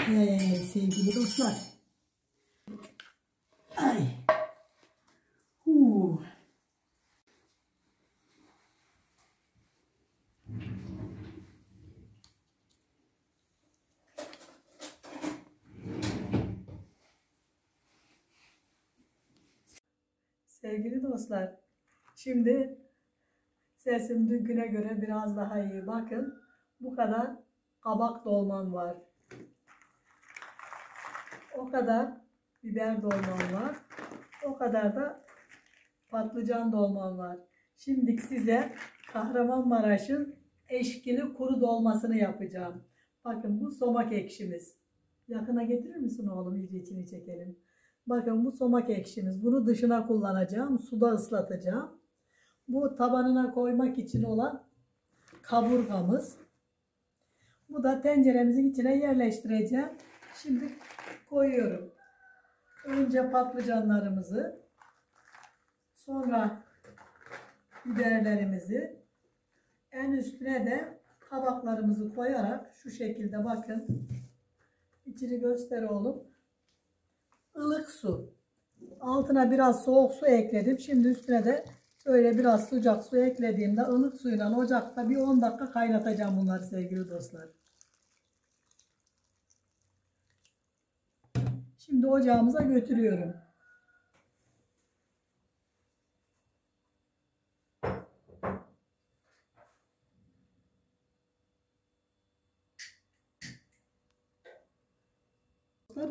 Sevgili dostlar. Ay. Huu. Sevgili dostlar, şimdi sesim dünküne göre biraz daha iyi. Bakın, bu kadar kabak dolmam var. O kadar biber dolmam var. O kadar da patlıcan dolmam var. Şimdi size Kahramanmaraş'ın eşkili kuru dolmasını yapacağım. Bakın, bu somak ekşimiz. Yakına getirir misin oğlum? İyice içini çekelim. Bakın, bu somak ekşimiz. Bunu dışına kullanacağım. Suda ıslatacağım. Bu tabanına koymak için olan kaburgamız. Bu da tenceremizin içine yerleştireceğim. Şimdi koyuyorum. Önce patlıcanlarımızı, sonra biberlerimizi, en üstüne de kabaklarımızı koyarak şu şekilde, bakın, içini göster oğlum. Ilık su. Altına biraz soğuk su ekledim. Şimdi üstüne de böyle biraz sıcak su eklediğimde ılık suyla ocakta bir 10 dakika kaynatacağım bunları sevgili dostlar. Şimdi ocağımıza götürüyorum.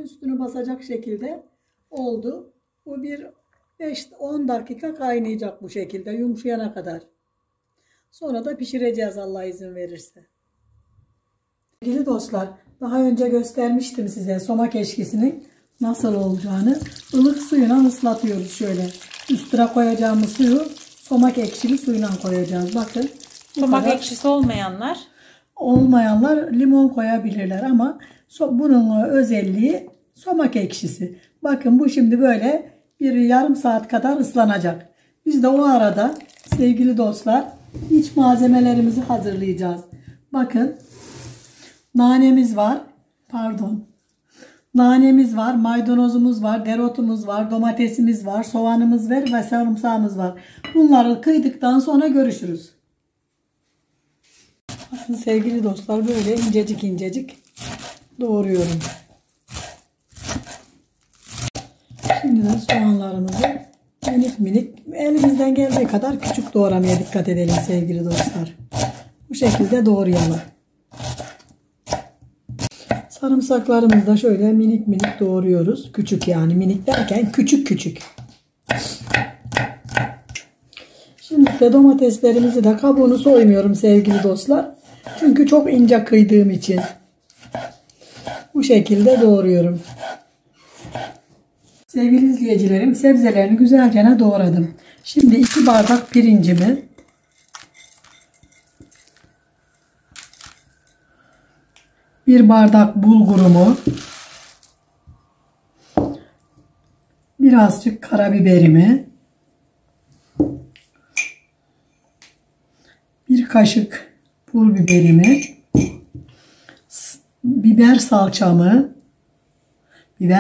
Üstünü basacak şekilde oldu. Bu bir 5-10 dakika kaynayacak bu şekilde yumuşayana kadar. Sonra da pişireceğiz Allah izin verirse. Sevgili dostlar, daha önce göstermiştim size somak eşkisinin nasıl olacağını. Ilık suyla ıslatıyoruz şöyle. Üstüne koyacağımız suyu somak ekşili suyla koyacağız. Bakın. Somak ekşisi olmayanlar limon koyabilirler ama bunun özelliği somak ekşisi. Bakın, bu şimdi böyle bir yarım saat kadar ıslanacak. Biz de o arada sevgili dostlar iç malzemelerimizi hazırlayacağız. Bakın, nanemiz var. Nanemiz var, maydanozumuz var, dereotumuz var, domatesimiz var, soğanımız var ve sarımsağımız var. Bunları kıydıktan sonra görüşürüz. Bakın sevgili dostlar, böyle incecik incecik doğruyorum. Şimdi de soğanlarımızı minik minik, elimizden geldiği kadar küçük doğramaya dikkat edelim sevgili dostlar. Bu şekilde doğrayalım. Sarımsaklarımızı da şöyle minik minik doğruyoruz. Küçük, yani minik derken küçük küçük. Şimdi de domateslerimizi de kabuğunu soymuyorum sevgili dostlar. Çünkü çok ince kıydığım için. Bu şekilde doğruyorum. Sevgili izleyicilerim, sebzelerini güzelce doğradım. Şimdi 2 bardak pirincimi, 1 bardak bulgurumu, birazcık karabiberimi, 1 kaşık pul biberimi, biber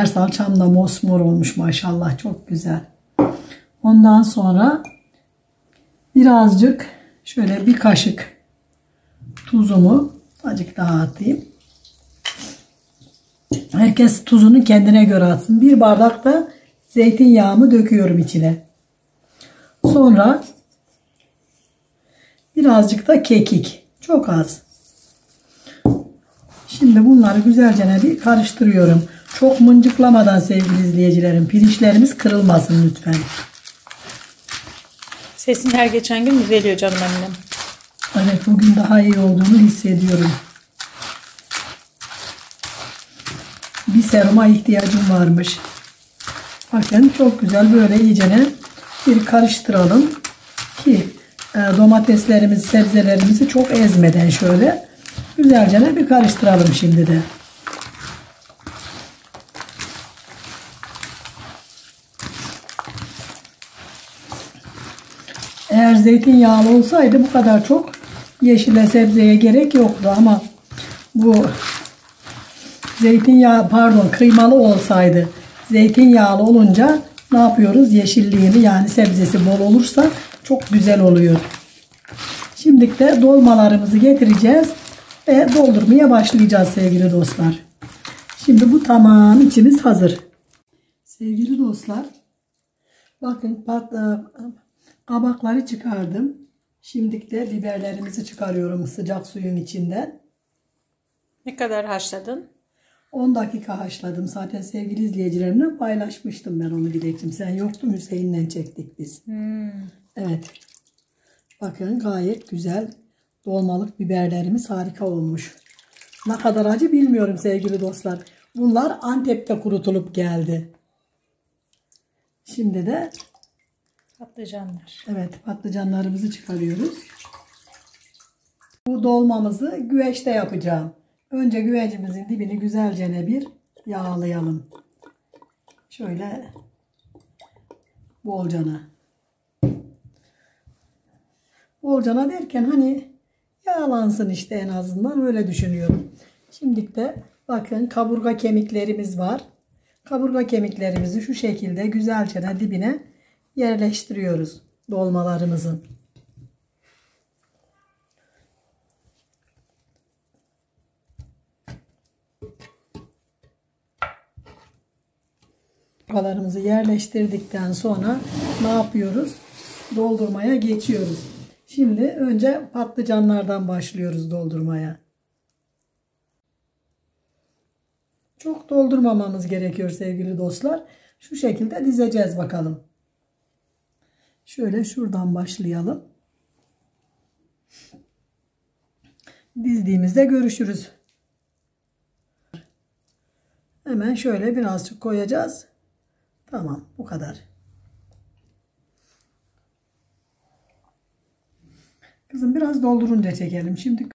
salçam da mosmor olmuş maşallah, çok güzel. Ondan sonra birazcık şöyle 1 kaşık tuzumu azıcık daha atayım. Herkes tuzunu kendine göre atsın. 1 bardak da zeytinyağımı döküyorum içine. Sonra birazcık da kekik. Çok az. Şimdi bunları güzelce bir karıştırıyorum. Çok mıncıklamadan sevgili izleyicilerim. Pirinçlerimiz kırılmasın lütfen. Sesin her geçen gün düzeliyor canım annem. Evet, bugün daha iyi olduğunu hissediyorum. Bir seruma ihtiyacım varmış. Bakın, çok güzel böyle iyicene bir karıştıralım ki domateslerimizi, sebzelerimizi çok ezmeden şöyle güzelce bir karıştıralım şimdi de. Eğer zeytinyağlı olsaydı bu kadar çok yeşile sebzeye gerek yoktu ama bu zeytinyağı pardon kıymalı olsaydı zeytinyağlı olunca ne yapıyoruz? Yeşilliğini yani sebzesi bol olursa çok güzel oluyor. Şimdi de dolmalarımızı getireceğiz ve doldurmaya başlayacağız sevgili dostlar. Şimdi bu tamam, içimiz hazır. Sevgili dostlar, bakın kabakları çıkardım. Şimdi de biberlerimizi çıkarıyorum sıcak suyun içinden. Ne kadar haşladın? 10 dakika haşladım. Zaten sevgili izleyicilerimle paylaşmıştım ben onu Dilekçim. Sen yoktun, Hüseyin'le çektik biz. Evet. Bakın gayet güzel dolmalık biberlerimiz harika olmuş. Ne kadar acı bilmiyorum sevgili dostlar. Bunlar Antep'te kurutulup geldi. Şimdi de Patlıcanlar. evet patlıcanlarımızı çıkarıyoruz. Bu dolmamızı güveçte yapacağım. Önce güvecimizin dibini güzelce bir yağlayalım. Şöyle bolcana. Bolcana derken hani yağlansın işte, en azından öyle düşünüyorum. Şimdi de bakın kaburga kemiklerimiz var. Kaburga kemiklerimizi şu şekilde güzelce dibine yerleştiriyoruz dolmalarımızın. Kaburgalarımızı yerleştirdikten sonra ne yapıyoruz? Doldurmaya geçiyoruz. Şimdi önce patlıcanlardan başlıyoruz doldurmaya. Çok doldurmamamız gerekiyor sevgili dostlar. Şu şekilde dizeceğiz bakalım. Şöyle şuradan başlayalım. Dizdiğimizde görüşürüz. Hemen şöyle birazcık koyacağız. Tamam, bu kadar. Kızım biraz doldurunca çekelim. Şimdi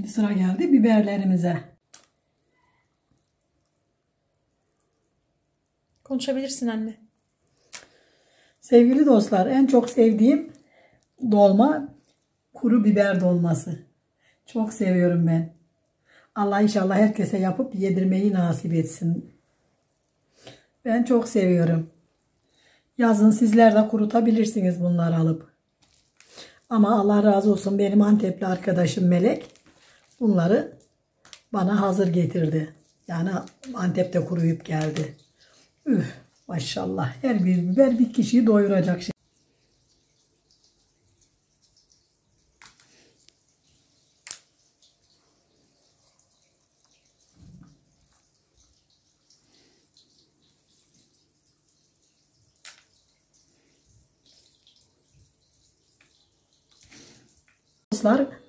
sıra geldi biberlerimize. Konuşabilirsin anne. Sevgili dostlar, en çok sevdiğim dolma kuru biber dolması. Çok seviyorum ben. Allah inşallah herkese yapıp yedirmeyi nasip etsin. Ben çok seviyorum. Yazın sizler de kurutabilirsiniz bunları alıp. Ama Allah razı olsun, benim Antepli arkadaşım Melek bunları bana hazır getirdi. Yani Antep'te kuruyup geldi. Üf, maşallah, her bir biber bir kişiyi doyuracak şey.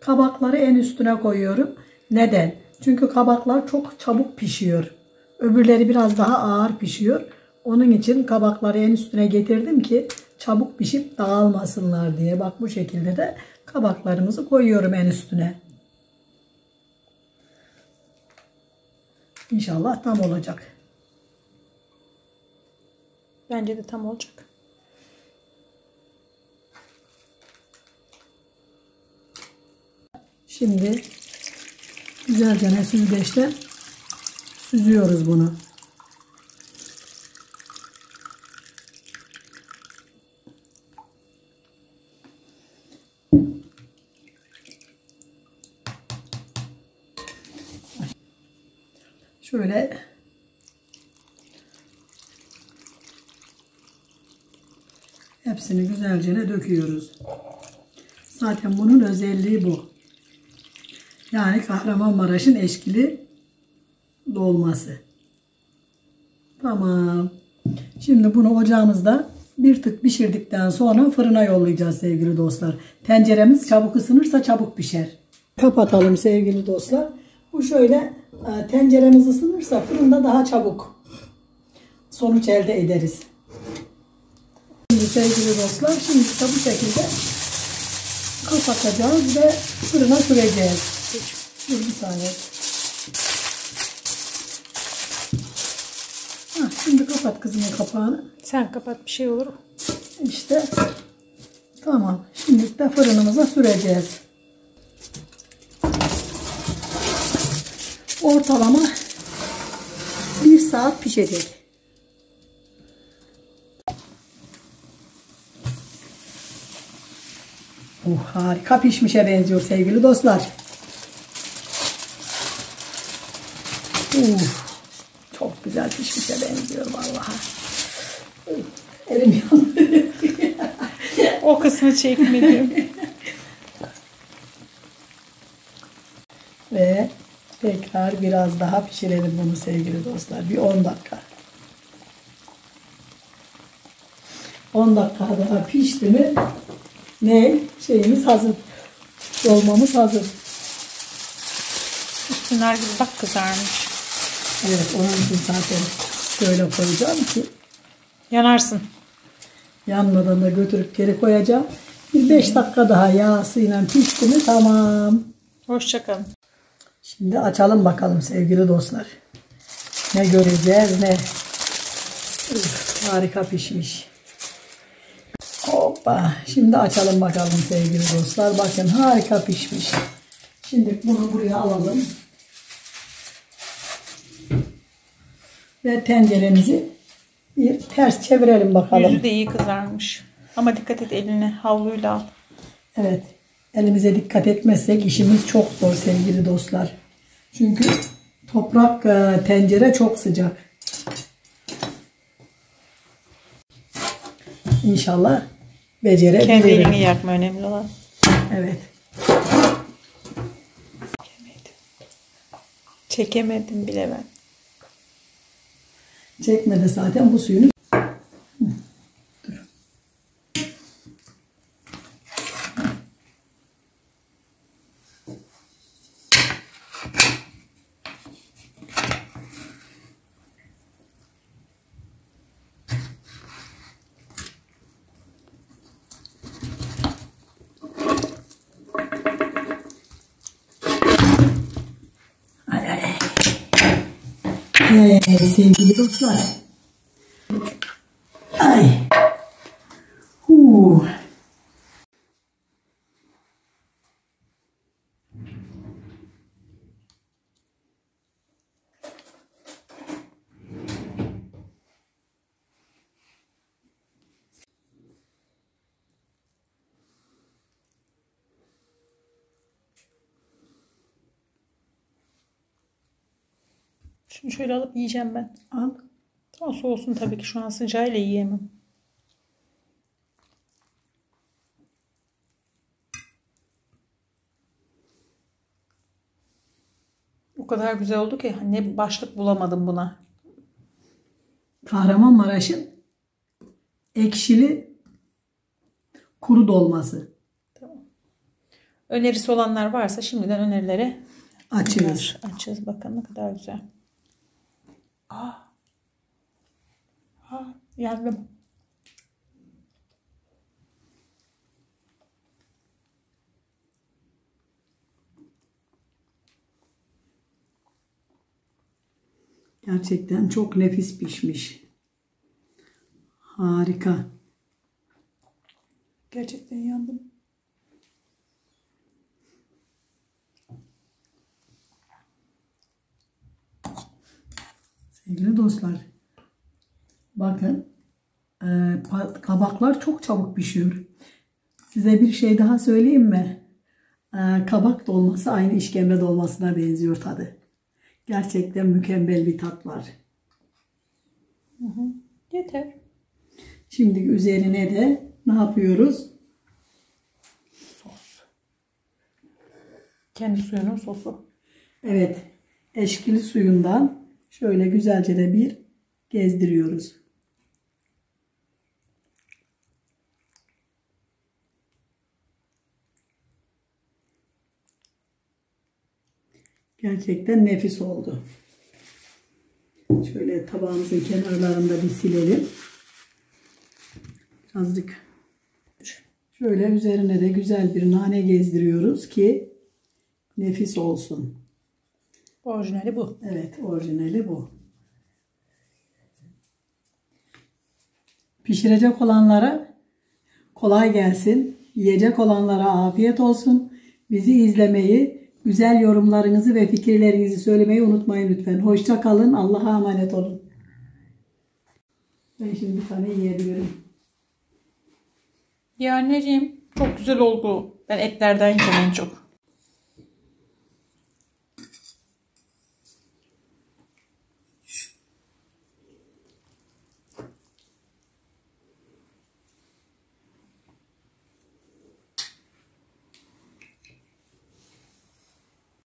Kabakları en üstüne koyuyorum. Neden? Çünkü kabaklar çok çabuk pişiyor. Öbürleri biraz daha ağır pişiyor. Onun için kabakları en üstüne getirdim ki çabuk pişip dağılmasınlar diye. Bak, bu şekilde de kabaklarımızı koyuyorum en üstüne. İnşallah tam olacak. Bence de tam olacak. Şimdi güzelce süzgeçte süzüyoruz bunu. Şöyle hepsini güzelce döküyoruz. Zaten bunun özelliği bu. Yani Kahramanmaraş'ın eşkili dolması. Tamam. Şimdi bunu ocağımızda bir tık pişirdikten sonra fırına yollayacağız sevgili dostlar. Tenceremiz çabuk ısınırsa çabuk pişer. Kapatalım sevgili dostlar. Bu şöyle tenceremiz ısınırsa fırında daha çabuk sonuç elde ederiz. Şimdi sevgili dostlar, şimdi de bu şekilde kapatacağız ve fırına süreceğiz. Dur bir saniye. Kapat kızımın kapağını. Sen kapat, bir şey olur. İşte tamam. Şimdi de fırınımıza süreceğiz. Ortalama 1 saat pişecek. Harika pişmişe benziyor sevgili dostlar. Çok güzel pişmişe benziyor vallahi. Elim yandı. O kısmı çekmedim. Ve tekrar biraz daha pişirelim bunu sevgili dostlar. Bir 10 dakika. 10 dakika daha pişti mi şeyimiz hazır. Dolmamız hazır. Üstünler gibi bak kızarmış. Evet, onun için zaten şöyle koyacağım ki Yanarsın. yanmadan da götürüp geri koyacağım. Bir 5 dakika daha yağsıyla pişti mi tamam. Hoşça kalın. Şimdi açalım bakalım sevgili dostlar. Ne göreceğiz ne. Harika pişmiş. Hoppa. Şimdi açalım bakalım sevgili dostlar. Bakın harika pişmiş. Şimdi bunu buraya alalım. Ve tenceremizi bir ters çevirelim bakalım. Yüzü de iyi kızarmış. Ama dikkat et, eline havluyla al. Evet. Elimize dikkat etmezsek işimiz çok zor sevgili dostlar. Çünkü toprak tencere çok sıcak. İnşallah becerebilirim. Kendi elini yakma, önemli olan. Evet. Çekemedim bile ben. Çekmedi zaten bu suyunu. Dur. Evet sevgili dostlar. Ay. Şunu şöyle alıp yiyeceğim ben. Al. Tamam, soğusun tabii ki, şu an sıcağıyla yiyemem. O kadar güzel oldu ki ne başlık bulamadım buna. Kahramanmaraş'ın ekşili kuru dolması. Tamam. Önerisi olanlar varsa şimdiden önerilere Açıyoruz. açığız. Bakın ne kadar güzel. Yandım. Gerçekten çok nefis pişmiş. Harika. Gerçekten yandım. Sevgili dostlar. Bakın. Kabaklar çok çabuk pişiyor. Size bir şey daha söyleyeyim mi? Kabak dolması aynı işkembe dolmasına benziyor tadı. Gerçekten mükemmel bir tat var. Yeter. Şimdi üzerine de ne yapıyoruz? Sos. Kendi suyunun sosu. Evet. Eşkili suyundan şöyle güzelce de bir gezdiriyoruz. Gerçekten nefis oldu. Şöyle tabağımızın kenarlarında bir silelim. Birazcık şöyle üzerine de güzel bir nane gezdiriyoruz ki nefis olsun. Orijinali bu. Evet, orijinali bu. Pişirecek olanlara kolay gelsin. Yiyecek olanlara afiyet olsun. Bizi izlemeyi, güzel yorumlarınızı ve fikirlerinizi söylemeyi unutmayın lütfen. Hoşça kalın. Allah'a emanet olun. Ben şimdi bir tane yiyebilirim. Ya anneciğim çok güzel oldu. Ben etlerden yiyeceğim en çok.